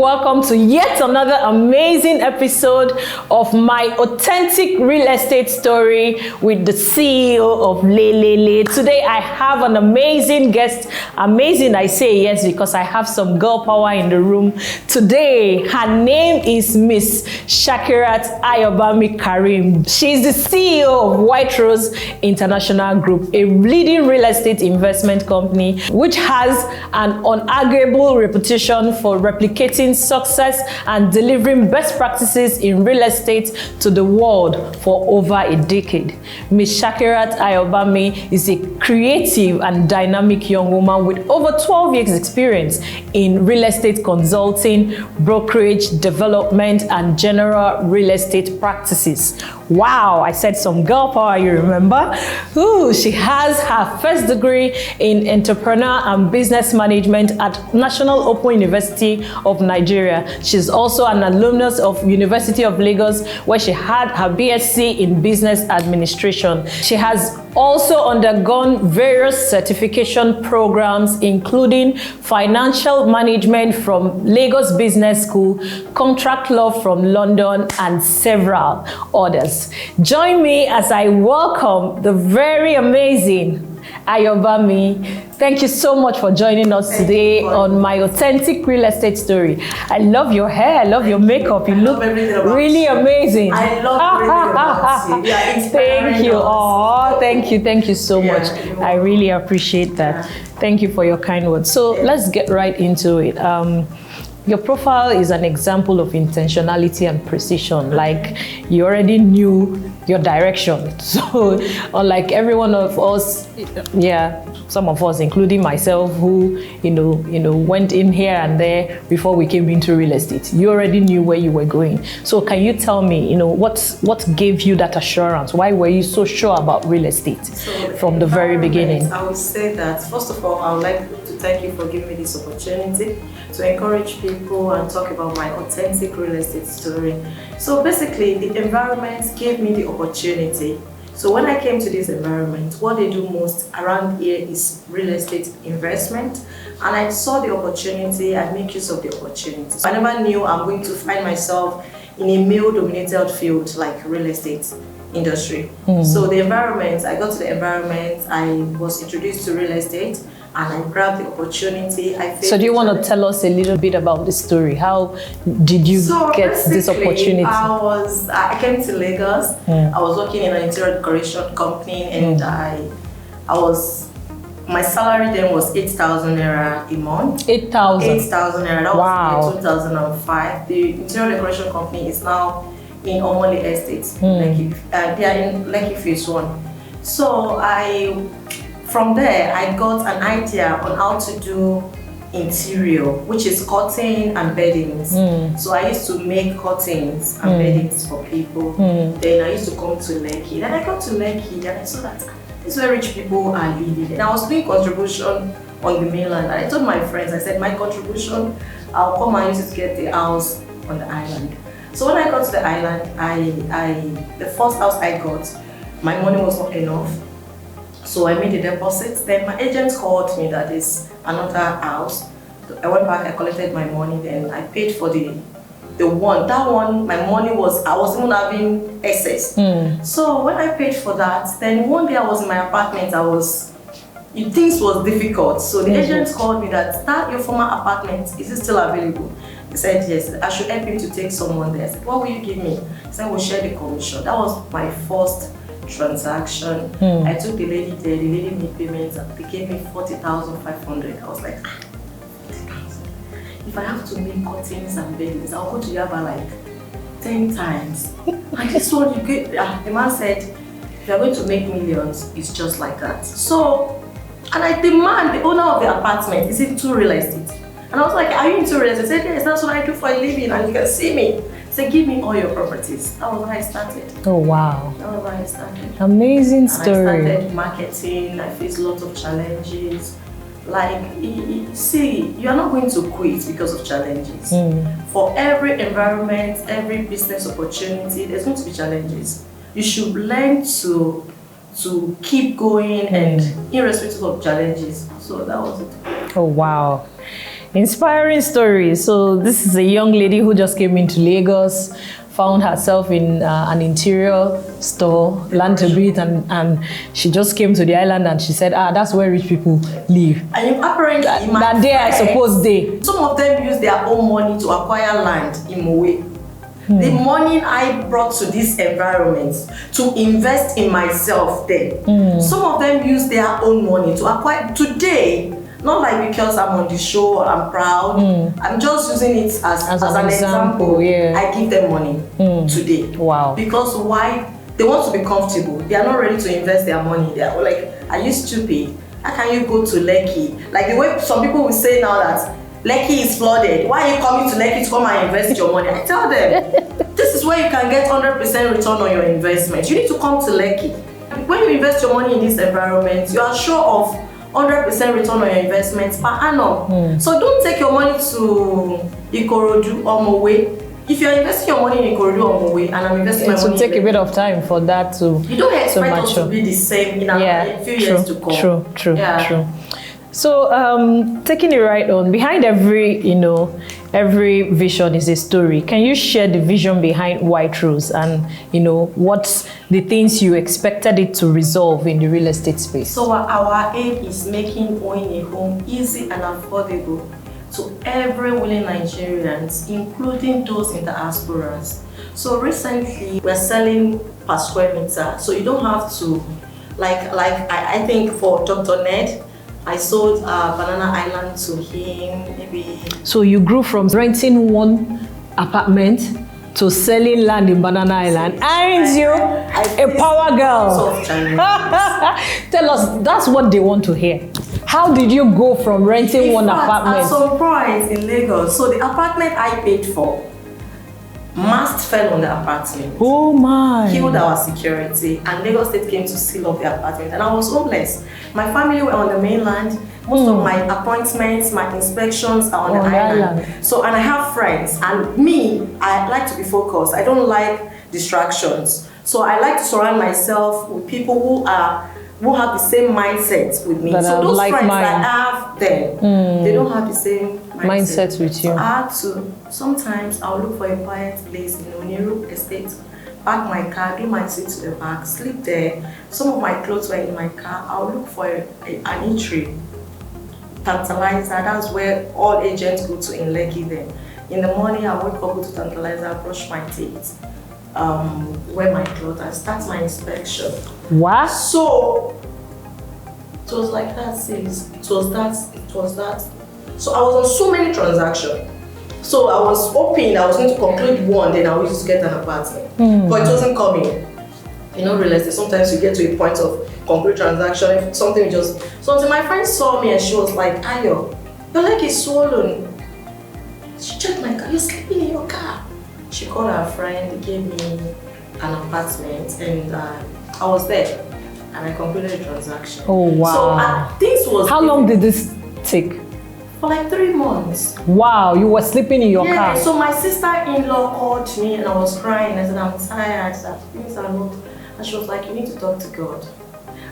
welcome to yet another amazing episode of my authentic real estate story with the CEO of Lelele. Today I have an amazing guest. Amazing, I say yes because I have some girl power in the room. Today, her name is Miss Shakirat Ayobami Karim. She is the CEO of Whiterose International Group, a leading real estate investment company which has an unarguable reputation for replicating success and delivering best practices in real estate to the world for over a decade. Ms. Shakirat Ayobami is a creative and dynamic young woman with over 12 years experience in real estate consulting, brokerage, development, and general real estate practices. Wow, I said some girl power, you remember? Ooh, she has her first degree in entrepreneur and business management at National Open University of Nigeria. She's also an alumnus of University of Lagos, where she had her BSc in business administration. She has also undergone various certification programs, including financial management from Lagos Business School, contract law from London, and several others. Join me as I welcome the very amazing Ayobami. Thank you so much for joining us today on my authentic real estate story. I love your hair, I love your makeup. You look really amazing. I love everything about you. Yeah, thank you. Oh, thank you so much. I really appreciate that. Thank you for your kind words. So let's get right into it. Your profile is an example of intentionality and precision. Like, you already knew your direction. So unlike every one of us, some of us, including myself, who went in here and there before we came into real estate, you already knew where you were going. So can you tell me, what gave you that assurance? Why were you so sure about real estate from the very beginning? I would say that, first of all, I would like to thank you for giving me this opportunity to encourage people and talk about my authentic real estate story. So basically, the environment gave me the opportunity. So when I came to this environment, what they do most around here is real estate investment. And I saw the opportunity, I make use of the opportunity. I never knew I'm going to find myself in a male-dominated field like real estate industry. So the environment, I got to the environment, I was introduced to real estate, and I grabbed the opportunity. So do you want to tell us a little bit about the story? How did you get this opportunity? I came to Lagos. I was working in an interior decoration company, and my salary then was 8,000 naira a month. 8,000? 8,000 naira. That was in 2005. The interior decoration company is now in Omole Estate. They are in Lekki Phase 1. So from there, I got an idea on how to do interior, which is curtain and beddings. So I used to make curtains and beddings for people. Then I used to come to Lekki. Then I got to Lekki and I saw that this is where rich people are living. And I was doing contribution on the mainland. And I told my friends, I said, my contribution, I'll come and use it to get the house on the island. So when I got to the island, the first house I got, my money was not enough. So I made a deposit. Then my agent called me that is another house. I went back, I collected my money, then I paid for the one. That one, my money I was even having excess. So when I paid for that, then one day I was in my apartment, things was difficult. So the agent called me that your former apartment, is it still available? He said, yes, I should help him to take someone there. I said, what will you give me? He said, we'll share the commission. That was my first transaction. I took the lady there, the lady made payments, and they gave me 40,500. I was like, 40,000. If I have to make curtains and beddings, I'll go to Yaba like 10 times. And this one, the man said, if you're going to make millions, it's just like that. So, and I demand the owner of the apartment, is it into real estate? And I was like, are you into real estate? I said, yes, that's what I do for a living, and you can see me. So give me all your properties. That was when I started. Oh wow. That was when I started. Amazing story. And I started marketing. I faced lots of challenges. Like, see, you are not going to quit because of challenges. For every environment, every business opportunity, there's going to be challenges. You should learn to keep going and irrespective of challenges. So that was it. Oh wow. Inspiring story. So this is a young lady who just came into Lagos, found herself in an interior store, learned to breathe, and she just came to the island and she said, that's where rich people live. And apparently, that day, I suppose they. Some of them use their own money to acquire land in Mowe. The money I brought to this environment to invest in myself there. Some of them use their own money to acquire today. Not like because I'm on the show or I'm proud. I'm just using it as an example. Yeah. I give them money today. Wow. Because why? They want to be comfortable. They are not ready to invest their money. They are like, are you stupid? How can you go to Lekki? Like the way some people will say now that Lekki is flooded. Why are you coming to Lekki to come and invest your money? I tell them, this is where you can get 100% return on your investment. You need to come to Lekki. When you invest your money in this environment, you are sure of 100% return on your investment per annum. So don't take your money to Ikorodu or Mowe. If you're investing your money in Ikorodu or Mowe, and I'm investing my money, it will take a bit of time for that to. You don't expect us to be the same in a few years to come. True. So taking it right on, behind every every vision is a story. Can you share the vision behind Whiterose and what's the things you expected it to resolve in the real estate space? So our aim is making owning a home easy and affordable to every willing Nigerians, including those in the diasporas. So recently we're selling per square meter, so you don't have to I think for Dr. Ned, I sold Banana Island to him, maybe. So you grew from renting one apartment to selling land in Banana Island. Aren't you a power girl? Tell us, that's what they want to hear. How did you go from renting one apartment? At some point in Lagos, so the apartment I paid for, mast fell on the apartment. Oh my! Killed our security, and Lagos State came to seal up the apartment, and I was homeless. My family were on the mainland. Most of my appointments, my inspections are on the island. So, and I have friends, and me, I like to be focused. I don't like distractions. So I like to surround myself with people who have the same mindset with me. So those friends that I have there, they don't have the same mindset with you. So I have to, sometimes I'll look for a quiet place in Oniru Estate, park my car, do my seat to the back, sleep there. Some of my clothes were in my car. I'll look for an eatery, Tantalizer. That's where all agents go to in Lekki then. In the morning, I wake up, go to Tantalizer, brush my teeth, wear my clothes, and start my inspection. What? So it was like that, sis. It was that. So I was on so many transactions. So I was hoping I was going to conclude one, then I was just get an apartment. But it wasn't coming. Real estate, sometimes you get to a point of conclude transaction, if something just. So until my friend saw me and she was like, Ayo, your leg is swollen. She checked my car, you're sleeping in your car. She called her friend, gave me an apartment, and I was there. And I concluded the transaction. Oh wow. So this was. How long did this take? For like 3 months. Wow, you were sleeping in your car. Yeah, so my sister-in-law called me and I was crying. I said, I'm tired, that things are not. And she was like, you need to talk to God.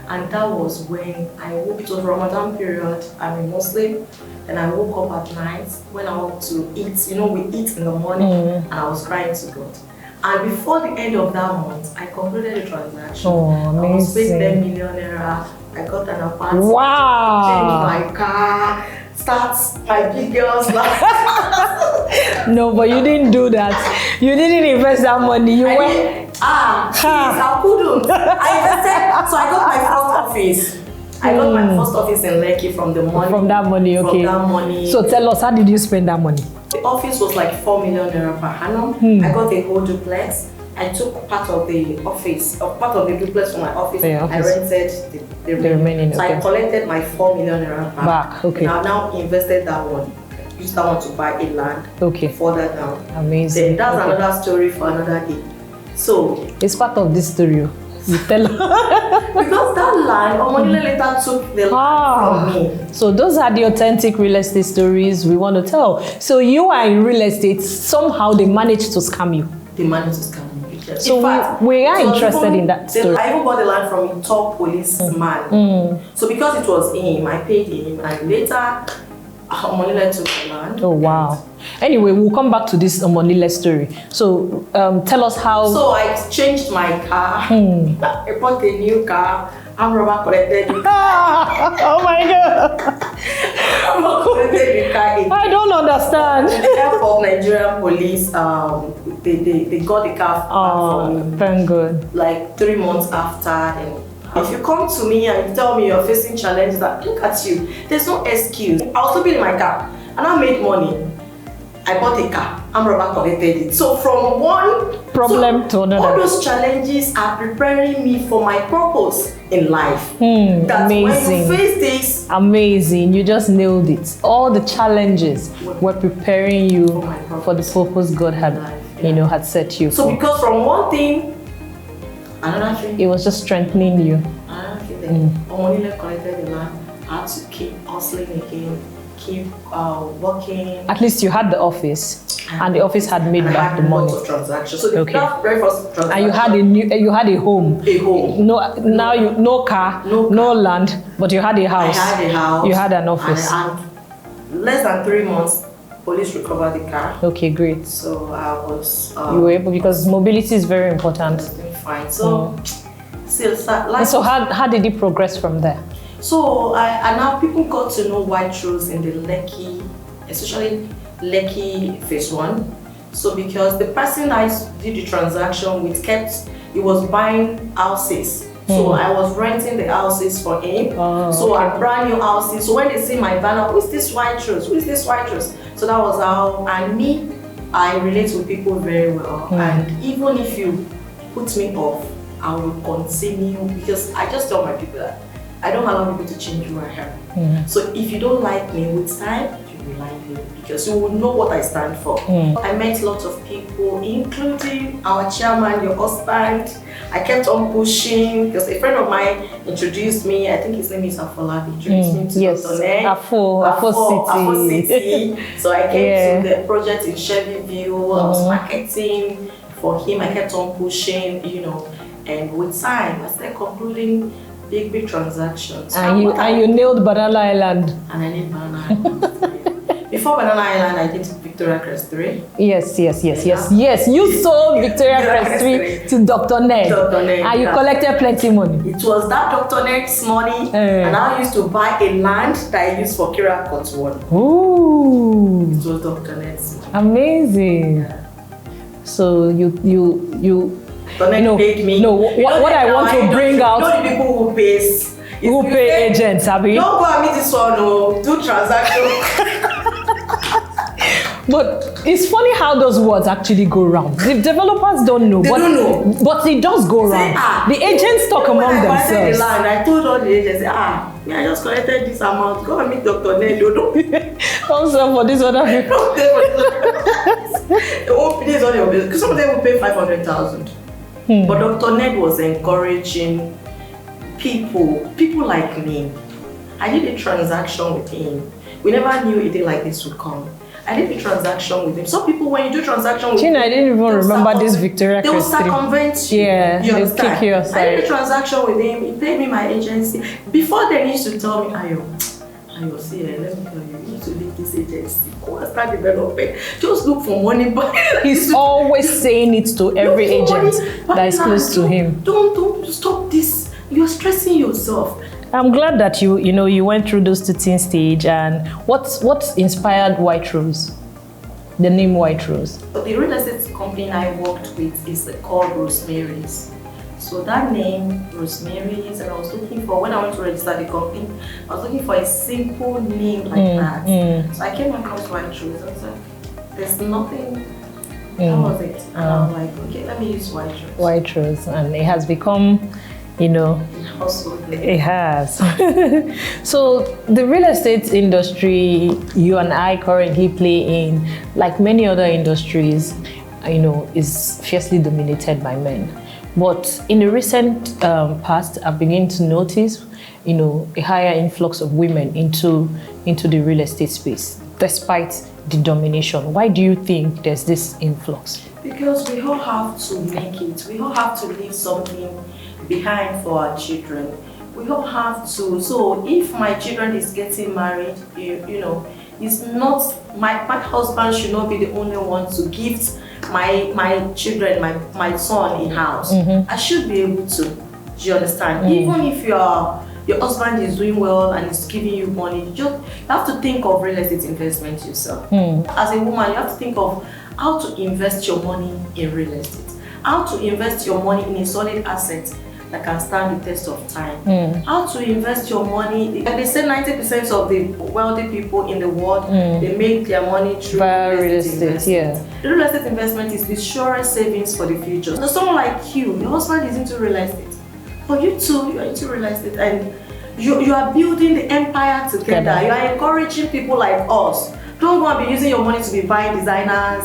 And that was when I woke. It was Ramadan period. I'm a Muslim. And I woke up at night when I want to eat. We eat in the morning. And I was crying to God. And before the end of that month, I concluded the transaction. Oh, amazing. I was paid 10 million naira. I got an apartment. Wow. Changed my car. Starts my big girl's life. No, but you didn't do that. You didn't invest that money. You went. Please, I couldn't. I invested. So I got my first office. I got my first office in Lekki from the money. From that money, okay. From that money. So tell us, how did you spend that money? The office was like 4 million naira per annum. I got a whole duplex. I took part of the office, part of the duplex from my office. I rented the remaining. So I collected my 4 million naira back. Okay. And I now invested that one. Used that one to buy a land. Okay. Further down. Amazing. Then that's another story for another day. So it's part of this story. You tell. Because that land, Omonile later took the land from me. So those are the authentic real estate stories we want to tell. So you are in real estate. Somehow they managed to scam you. They managed to scam me. So we are interested in that story. I even bought the land from a top policeman. So because it was him, I paid him, and later Omonile took the land. Oh, wow. Anyway, we'll come back to this Omonile story. So, tell us how... So, I changed my car. I bought a new car. I'm rubber collected the car. Oh my God. I don't understand. With the help of Nigerian police, they got the car for me. Thank God. Like 3 months after. And if you come to me and you tell me you're facing challenges, that look at you, there's no excuse. I was sleeping in my car and I made money. I bought a car. I'm rubber collected it. So from one problem to another, all those challenges are preparing me for my purpose in life. That amazing. When you face this, amazing. You just nailed it. All the challenges were preparing you for the purpose God had, had set you. So because from one thing, another thing, it was just strengthening you. Another thing, then Omonile collected the land. I had to keep hustling again. Keep working. At least you had the office, and the office had made back the money. Lots of transactions. So the very first transaction. And you had a home. A home. No car, no land, but you had a house. I had a house. You had an office. And less than 3 months, police recovered the car. Okay, great. So I was. You were able, because mobility is very important. Fine. So still, so how did it progress from there? So and now people got to know Whiterose in the Lekki, especially Lekki phase 1. So because the person I did the transaction with he was buying houses. So I was renting the houses for him. So I brand new houses. So when they see my banner, who is this Whiterose? Who is this Whiterose? So that was how, and I relate with people very well. And even if you put me off, I will continue, because I just tell my people that I don't allow people to change who I am. So if you don't like me with time, you will like me, because you will know what I stand for. I met lots of people, including our chairman, your husband. I kept on pushing, because a friend of mine introduced me. I think his name is Afolabi. Introduced me to Dr. Ned. Afo City. So I came to the project in Shelbyville. I was marketing for him. I kept on pushing, and with time, I started concluding big transactions. And you nailed Banana Island. And I nailed Banana Island. Before Banana Island, I did Victoria Crest 3. Yes. You sold Victoria Crest 3 to Dr. Ned. And you collected plenty money. It was that Dr. Ned's money, and I used to buy a land that I used for Kira Court 1. Ooh. It was Dr. Ned's money. Amazing. So you paid me. What I want to bring out. The people who pay agents, Abby. Don't go and meet this one, do transaction. But it's funny how those words actually go around. The developers don't know. Don't know. But it does go around. The agents talk among themselves. I told all the agents, I just collected this amount. Go and meet Dr. Ned. Also for this other people. They won't pay on your business, because some of them will pay 500,000. But Dr. Ned was encouraging people like me. I did a transaction with him. We never knew a day like this would come. I did a transaction with him. Some people, when you do transaction with Gina, I didn't even remember this Victoria Crest 3. They will circumvent you. Yeah, you they'll kick you aside. I did a transaction with him. He paid me my agency. Before then, he used to tell me, Ayo, see, let me tell you, you need to leave this agency. Go and start developing. Just look for money. But he's always saying it to every agent that is close to him. Don't stop this. You're stressing yourself. I'm glad that you went through those 2 teen stage. And what inspired Whiterose? The name Whiterose. The real estate company I worked with is called Rosemary's. So that name, Rosemary's, and I was looking for, when I went to register the company, I was looking for a simple name like that. So I came across Whiterose. I was like, there's nothing. That was it. And I was like, okay, let me use Whiterose. Whiterose, and it has become, it has. So the real estate industry you and I currently play in, like many other industries, is fiercely dominated by men. But in the recent past, I've begun to notice, a higher influx of women into the real estate space, despite the domination. Why do you think there's this influx? Because we all have to make it. We all have to leave something behind for our children. We all have to. So if my children is getting married, It's not, my husband should not be the only one to gift my children, my son a house. I should be able to. Do you understand? Even if your husband is doing well and is giving you money, you have to think of real estate investment yourself. As a woman, you have to think of how to invest your money in real estate, how to invest your money in a solid asset that can stand the test of time. How to invest your money. And they say 90% of the wealthy people in the world, they make their money through real estate investment. The real estate investment is the surest savings for the future. So someone like you, your husband is into real estate, but you too, you are into real estate, and you are building the empire together. You are encouraging people like us. Don't go and be using your money to be buying designers,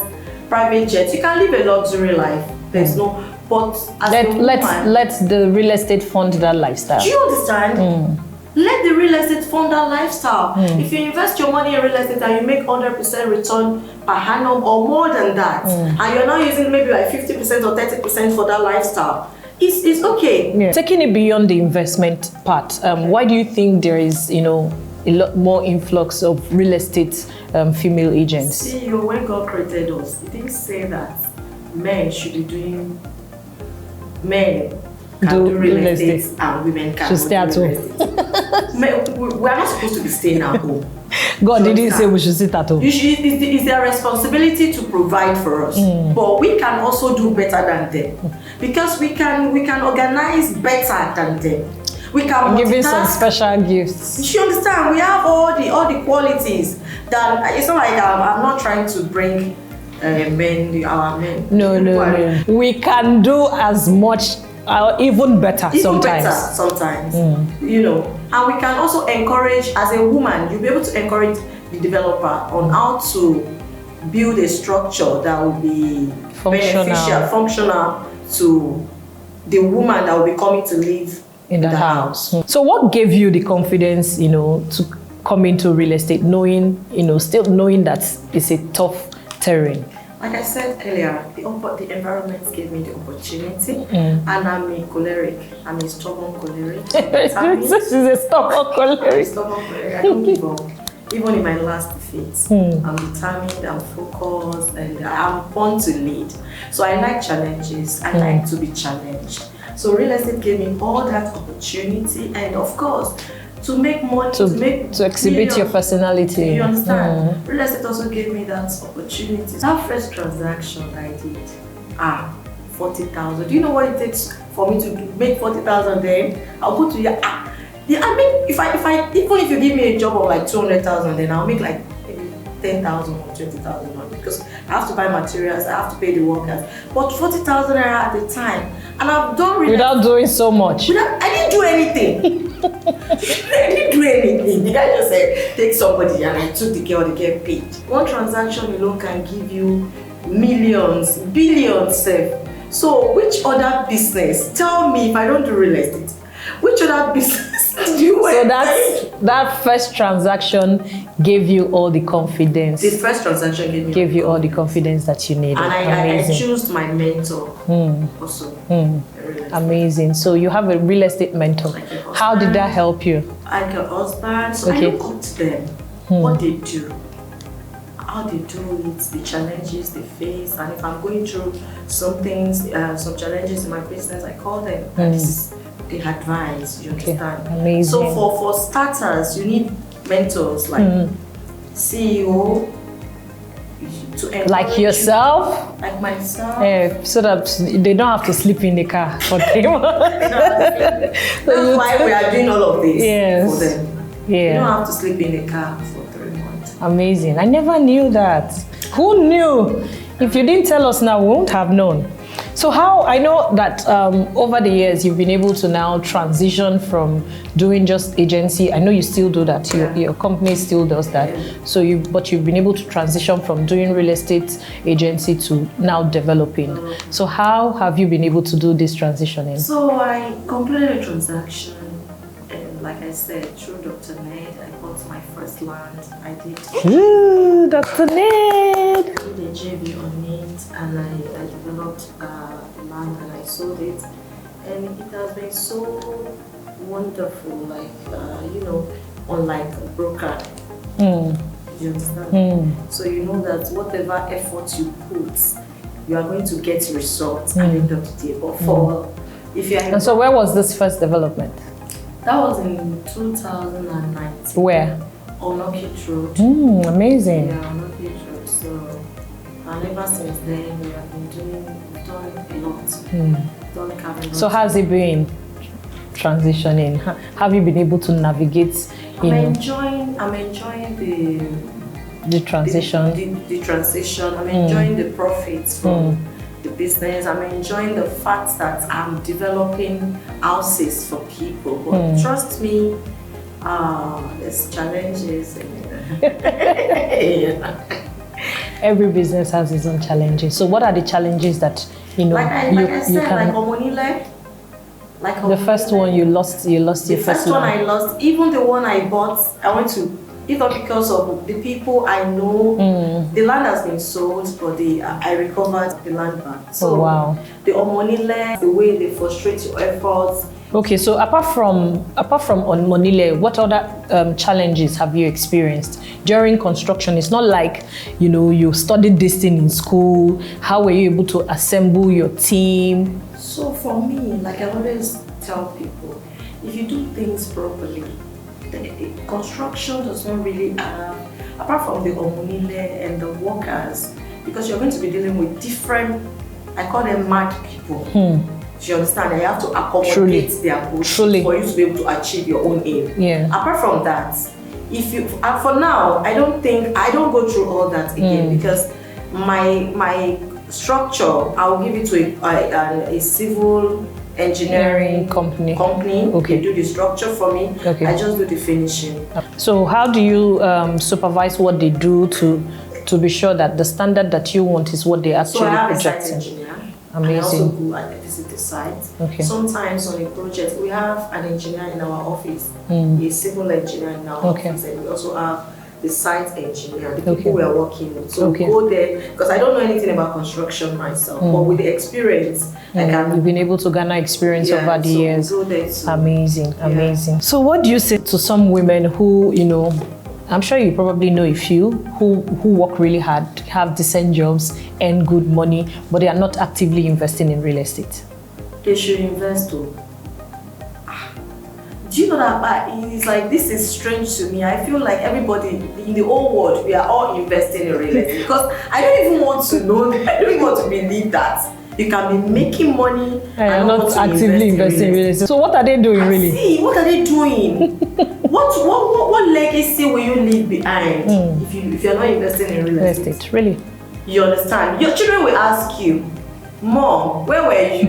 private jets. You can live a luxury life. There's no. But let the real estate fund that lifestyle. Do you understand? Let the real estate fund that lifestyle. If you invest your money in real estate and you make 100% return per annum or more than that, and you're not using maybe like 50% or 30% for that lifestyle, it's okay. Taking it beyond the investment part, why do you think there is, a lot more influx of real estate female agents? See, when God created us, He didn't say that men should be doing. Men can do real estate and women can stay at home. We are not supposed to be staying at home. God didn't say we should sit at home. It's their responsibility to provide for us. But we can also do better than them. Because we can organize better than them. We can give you some special gifts. You understand? We have all the qualities that it's not like I'm not trying to bring our men. No. We can do as much, even better sometimes. And we can also encourage, as a woman, you'll be able to encourage the developer on how to build a structure that will be functional to the woman that will be coming to live in the house. So what gave you the confidence, to come into real estate, still knowing that it's a tough terrain? Like I said earlier, the environment gave me the opportunity, and I'm a choleric. I'm a stubborn choleric. She's a stubborn choleric. I don't give up. Even in my last defeat, I'm determined, I'm focused, and I'm born to lead. So I like challenges. I like to be challenged. So real estate gave me all that opportunity, and of course, to make money, to exhibit your personality. You understand? Real estate also gave me that opportunity. That first transaction I did, 40,000. Do you know what it takes for me to make 40,000 then? I'll go to I mean, even if you give me a job of like 200,000, then I'll make like maybe 10,000 or 20,000 because I have to buy materials, I have to pay the workers. But 40,000 at the time, and I've done without doing so much. I didn't do anything. I didn't do anything. The guy just said, take somebody, and I took the girl to get paid. One transaction alone can give you millions, billions. So which other business? Tell me, if I don't do real estate, which other business do you want? So that first transaction gave you all the confidence. The first transaction gave you all the confidence that you needed. And I chose my mentor also. Amazing. So you have a real estate mentor. How did that help you? Like a husband. So I look up to them, what they do, how they do it, the challenges they face, and if I'm going through some things, some challenges in my business, I call them. And this is the advice. You understand? Amazing. So for starters, you need mentors like CEO. Like yourself? Like myself. Yeah, so that they don't have to sleep in the car for 3 months. That's why we are doing all of this for them. Yeah. You don't have to sleep in the car for 3 months. Amazing. I never knew that. Who knew? If you didn't tell us now, we won't have known. So I know that over the years you've been able to now transition from doing just agency. I know you still do that. Your company still does that. So but you've been able to transition from doing real estate agency to now developing. So how have you been able to do this transitioning? So I completed a transaction, and like I said, through Dr. Ned, I bought my first land. I did. Ooh, Dr. Ned. I did a JV on it, and I developed land and I sold it, and it has been so wonderful. Like unlike a broker, it You understand? So you know that whatever effort you put, you are going to get results at the end of the day. But for if you are, and so where was this first development? that was in 2019. Where? On Orchid Road. Amazing. Yeah, on Orchid Road. So, and ever since then, we have been we've done a lot. Done carving. So how's it been transitioning? Have you been able to navigate? I'm enjoying the transition. The transition. I'm enjoying the profits from the business. I'm enjoying the fact that I'm developing houses for people. But trust me, there's challenges. Every business has its own challenges. So what are the challenges that like I said, like Omonile? Like the first one you lost your first The first one I lost. Even the one I bought, I went to, either because of the people I know, the land has been sold, but I recovered the land back. So the Omonile, the way they frustrate your efforts. Okay, so apart from Omonile, what other challenges have you experienced during construction? It's not like, you studied this thing in school. How were you able to assemble your team? So for me, like I always tell people, if you do things properly, the construction does not really have, apart from the Omonile and the workers, because you're going to be dealing with different, I call them mad people. You understand? You have to accommodate their push for you to be able to achieve your own aim. Yeah. Apart from that, if you, for now, I don't go through all that again because my structure, I'll give it to a civil engineering company. Okay. They do the structure for me. Okay. I just do the finishing. So how do you supervise what they do to be sure that the standard that you want is what they actually project? So I have a site engineer. Amazing. I also go and visit the site. Okay. Sometimes on a project, we have an engineer in our office, a civil engineer in our office, and we also have the site engineer, the people we are working with. So we go there, because I don't know anything about construction myself, but with the experience, you've been able to garner experience over the years. Go there too. Amazing. So what do you say to some women who, I'm sure you probably know a few who work really hard, have decent jobs, earn good money, but they are not actively investing in real estate? They should invest too. Do you know that it's like, this is strange to me. I feel like everybody in the whole world, we are all investing in real estate because I don't even want to know, I don't even want to believe that you can be making money and not actively investing in real estate. So what are they doing really? See, what are they doing? what legacy will you leave behind if you're not investing in real estate? Really? You understand? Your children will ask you, Mom, where were you?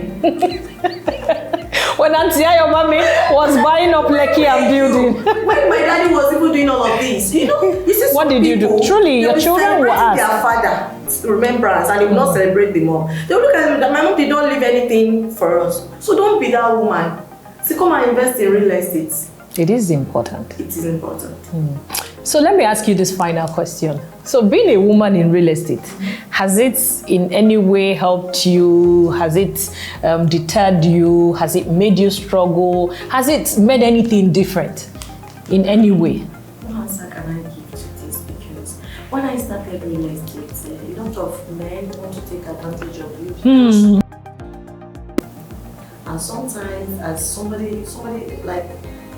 When Auntie Ayobami was buying up Lekki and building. When my daddy was even doing all of this, you see what did you do? Truly, your children will ask. Their father remembrance and they will not celebrate the mom. They will look at my mom, they don't leave anything for us. So don't be that woman. So come and invest in real estate. It is important. It is important. So let me ask you this final question. So being a woman in real estate, has it in any way helped you? Has it deterred you? Has it made you struggle? Has it made anything different in any way? What answer can I give to this? Because when I started real estate, a lot of men want to take advantage of you. And sometimes as somebody like,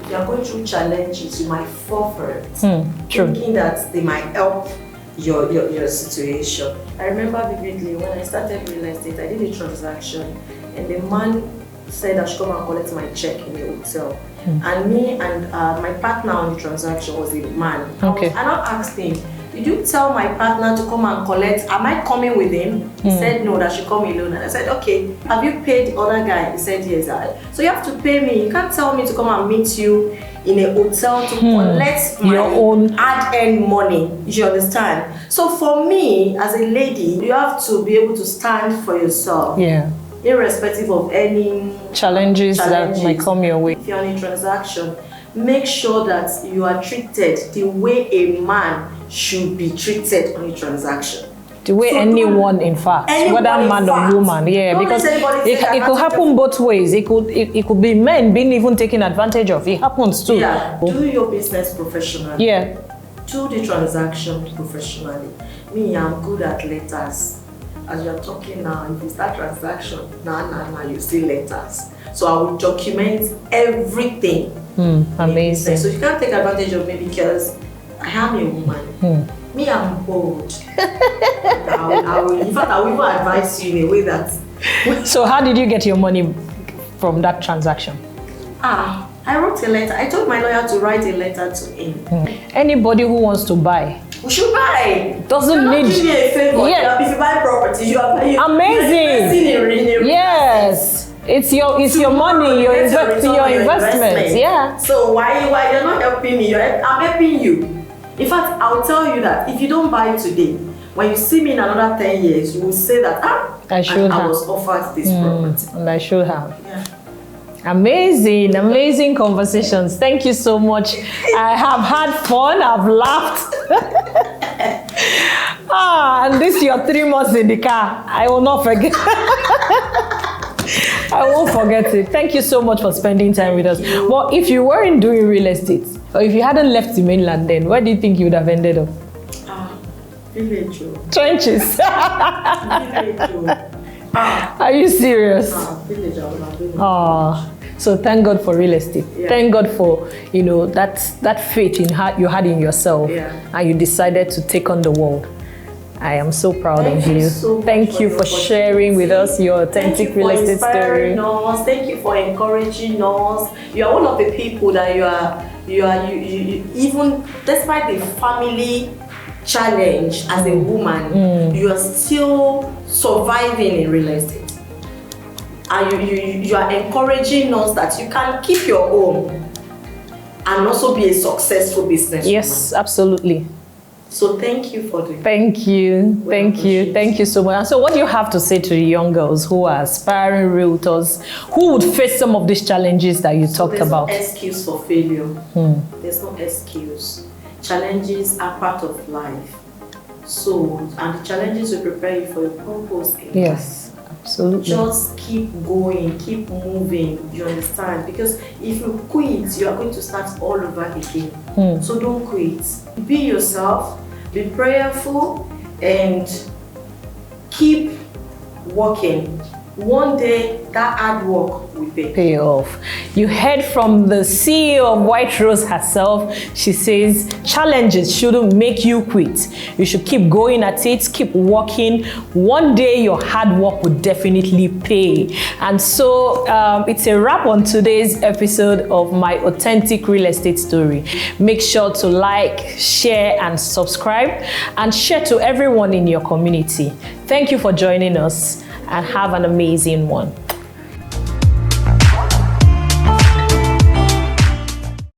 if you are going through challenges, you might fall for it, thinking that they might help your situation. I remember vividly when I started real estate, I did a transaction and the man said I should come and collect my check in the hotel. And me and my partner on the transaction was a man. Okay. And I asked him, did you tell my partner to come and collect? Am I coming with him? He said no, that she come alone. And I said, okay, have you paid the other guy? He said yes. So you have to pay me. You can't tell me to come and meet you in a hotel to collect my own hard-earned money. You understand? So for me, as a lady, you have to be able to stand for yourself. Yeah. Irrespective of any challenges that might come your way. If you're on a transaction, make sure that you are treated the way a man should be treated on a transaction. The way anyone, in fact, whether man or woman, because it could happen both ways. It could be men being even taken advantage of. It happens too. Yeah, do your business professionally. Yeah. do the transaction professionally. Me, I'm good at letters. As you're talking now, if you start transaction, now you see letters. So I will document everything. Amazing. So you can't take advantage of me because I am a woman. Me, I'm bold. In fact, I will even advise you in a way that. So how did you get your money from that transaction? I wrote a letter. I told my lawyer to write a letter to him. Anybody who wants to buy, we should buy. Doesn't need. Give me a favor. Yeah. If you buy property, you are buying. Amazing. Yes. It's your money. Your investment. Yeah. So why you're not helping me? I'm helping you. In fact, I'll tell you that if you don't buy today, when you see me in another 10 years, you will say that I was offered this property. And I should have. Yeah. Amazing conversations. Thank you so much. I have had fun. I've laughed. And this is your 3 months in the car. I will not forget. I won't forget it. Thank you so much for spending time with us. Well, if you weren't doing real estate, or if you hadn't left the mainland, then where do you think you would have ended up? Village. Trenches. Village. Are you serious? Village. So thank God for real estate. Yeah. Thank God for that faith you had in yourself, and you decided to take on the world. I am so proud of you. Thank you for sharing with us your authentic real estate story. Thank you for encouraging us. You are one of the people that you even despite the family challenge as a woman, you are still surviving in real estate. And you are encouraging us that you can keep your own and also be a successful business. Yes, absolutely. So thank you for doing. Thank you so much. And so what do you have to say to the young girls who are aspiring realtors who would face some of these challenges that you talked about? There's no excuse for failure. There's no excuse. Challenges are part of life. So, and the challenges will prepare you for your purpose in life. Yes, absolutely. Just keep going, keep moving, you understand? Because if you quit, you are going to start all over again. So don't quit. Be yourself, be prayerful, and keep working. One day, that hard work will pay off. You heard from the CEO of Whiterose herself. She says challenges shouldn't make you quit. You should keep going at it, keep working. One day your hard work will definitely pay. And so it's a wrap on today's episode of My Authentic Real Estate Story. Make sure to like, share, and subscribe, and share to everyone in your community. Thank you for joining us, and have an amazing one.